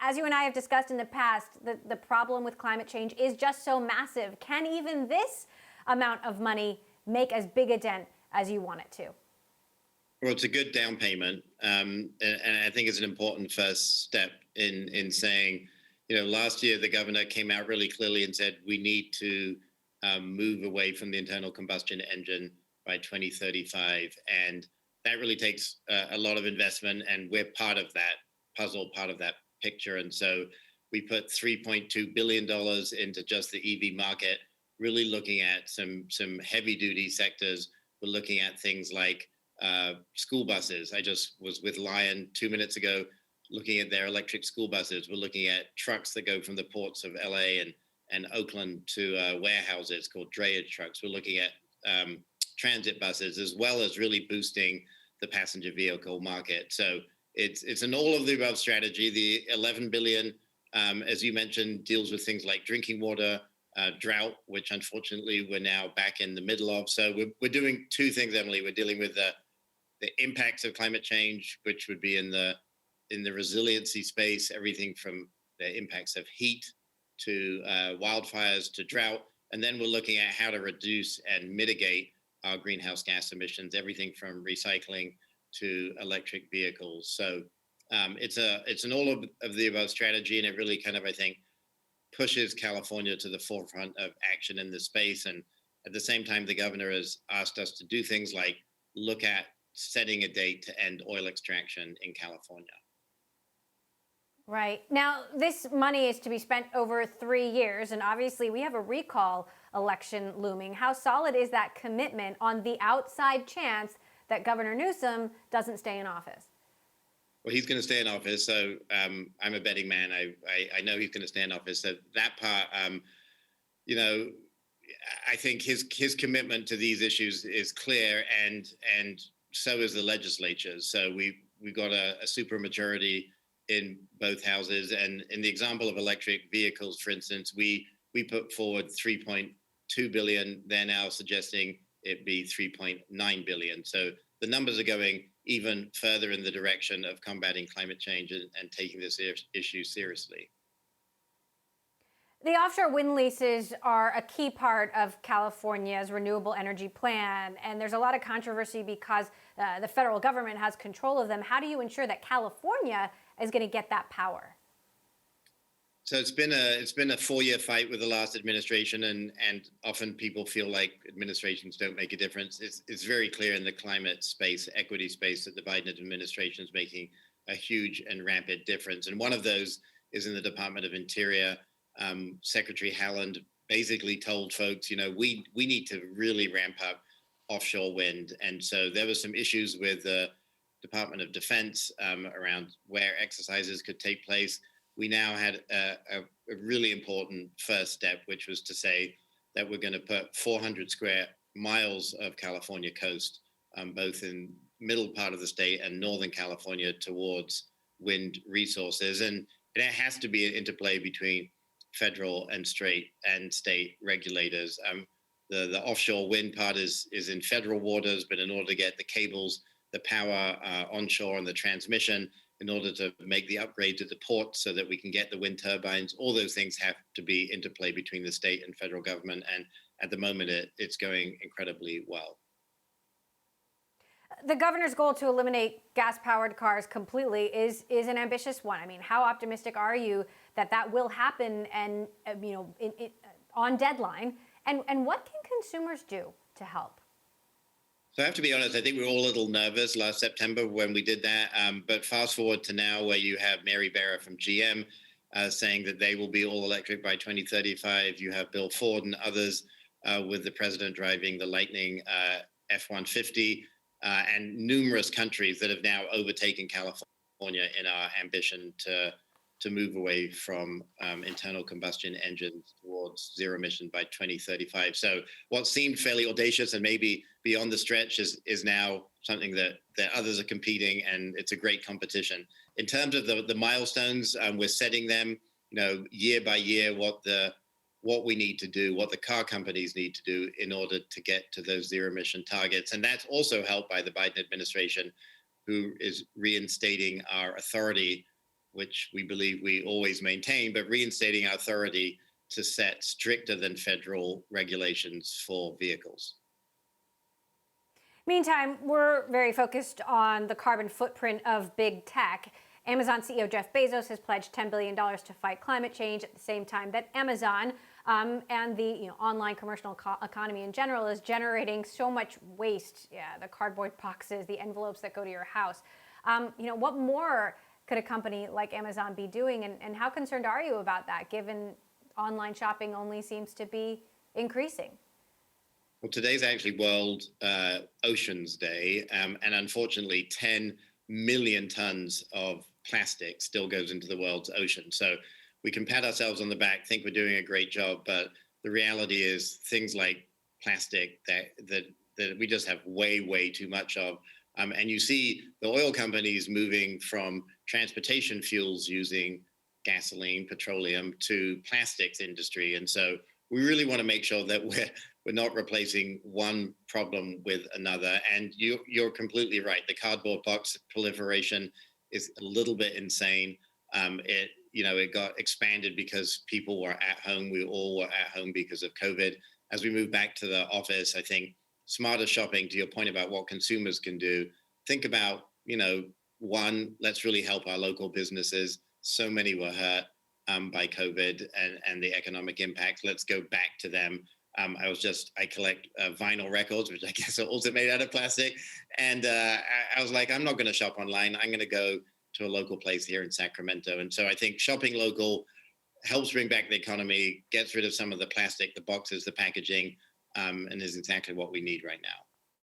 as you and I have discussed in the past, the problem with climate change is just so massive. Can even this amount of money make as big a dent as you want it to? Well, it's a good down payment, and I think it's an important first step in saying, last year the governor came out really clearly and said we need to move away from the internal combustion engine by 2035, and that really takes a lot of investment, and we're part of that puzzle, part of that picture. And so we put $3.2 billion into just the EV market, really looking at some heavy duty sectors. We're looking at things like school buses. I just was with Lion 2 minutes ago looking at their electric school buses. We're looking at trucks that go from the ports of LA and Oakland to warehouses called drayage trucks. We're looking at transit buses, as well as really boosting the passenger vehicle market. So it's an all of the above strategy. The 11 billion, as you mentioned, deals with things like drinking water, drought, which unfortunately we're now back in the middle of. So we're doing two things, Emily. We're dealing with the impacts of climate change, which would be in the resiliency space, everything from the impacts of heat to wildfires to drought. And then we're looking at how to reduce and mitigate our greenhouse gas emissions, everything from recycling to electric vehicles. So it's an all of the above strategy, and it really kind of, I think, pushes California to the forefront of action in this space. And at the same time, the governor has asked us to do things like look at setting a date to end oil extraction in California. Right. Now, this money is to be spent over 3 years, and obviously we have a recall election looming. How solid is that commitment on the outside chance that Governor Newsom doesn't stay in office? Well, he's going to stay in office, so I'm a betting man. I know he's going to stay in office. So that part, I think his commitment to these issues is clear, and so is the legislature. So we got a supermajority in both houses. And in the example of electric vehicles, for instance, we put forward 3.2 billion. They're now suggesting it be 3.9 billion. So the numbers are going even further in the direction of combating climate change and taking this issue seriously. The offshore wind leases are a key part of California's renewable energy plan, and there's a lot of controversy because the federal government has control of them. How do you ensure that California is going to get that power? So it's been a 4-year fight with the last administration, and often people feel like administrations don't make a difference. It's very clear in the climate space, equity space, that the Biden administration is making a huge and rampant difference. And one of those is in the Department of Interior. Secretary Haaland basically told folks, we need to really ramp up offshore wind. And so there were some issues with the Department of Defense around where exercises could take place. We now had a really important first step, which was to say that we're going to put 400 square miles of California coast, both in middle part of the state and Northern California, towards wind resources. And it has to be an interplay between federal and state regulators. The offshore wind part is in federal waters, but in order to get the cables, the power onshore and the transmission, in order to make the upgrades at the port so that we can get the wind turbines, all those things have to be interplay between the state and federal government. And at the moment, it's going incredibly well. The governor's goal to eliminate gas-powered cars completely is an ambitious one. I mean, how optimistic are you that will happen and on deadline? And what can consumers do to help? So I have to be honest, I think we were all a little nervous last September when we did that. But fast forward to now, where you have Mary Barra from GM saying that they will be all electric by 2035. You have Bill Ford and others with the president driving the Lightning F-150 and numerous countries that have now overtaken California in our ambition to move away from internal combustion engines towards zero emission by 2035. So what seemed fairly audacious and maybe beyond the stretch is now something that others are competing, and it's a great competition. In terms of the milestones, we're setting them, year by year, what we need to do, what the car companies need to do in order to get to those zero emission targets. And that's also helped by the Biden administration, who is reinstating our authority which we believe we always maintain, but reinstating our authority to set stricter than federal regulations for vehicles. Meantime, we're very focused on the carbon footprint of big tech. Amazon CEO Jeff Bezos has pledged $10 billion to fight climate change at the same time that Amazon and the online commercial economy in general is generating so much waste. Yeah, the cardboard boxes, the envelopes that go to your house. What more could a company like Amazon be doing, and how concerned are you about that, given online shopping only seems to be increasing? Well, today's actually World Oceans Day, and unfortunately 10 million tons of plastic still goes into the world's ocean. So we can pat ourselves on the back, think we're doing a great job, but the reality is things like plastic that we just have way too much of. And you see the oil companies moving from transportation fuels using gasoline, petroleum, to plastics industry. And so we really want to make sure that we're not replacing one problem with another. And you're completely right. The cardboard box proliferation is a little bit insane. It got expanded because people were at home. We all were at home because of COVID. As we move back to the office, I think smarter shopping, to your point about what consumers can do, think about, one, let's really help our local businesses. So many were hurt by COVID and the economic impact. Let's go back to them. I collect vinyl records, which I guess are also made out of plastic. And I was like, I'm not going to shop online. I'm going to go to a local place here in Sacramento. And so I think shopping local helps bring back the economy, gets rid of some of the plastic, the boxes, the packaging, and is exactly what we need right now.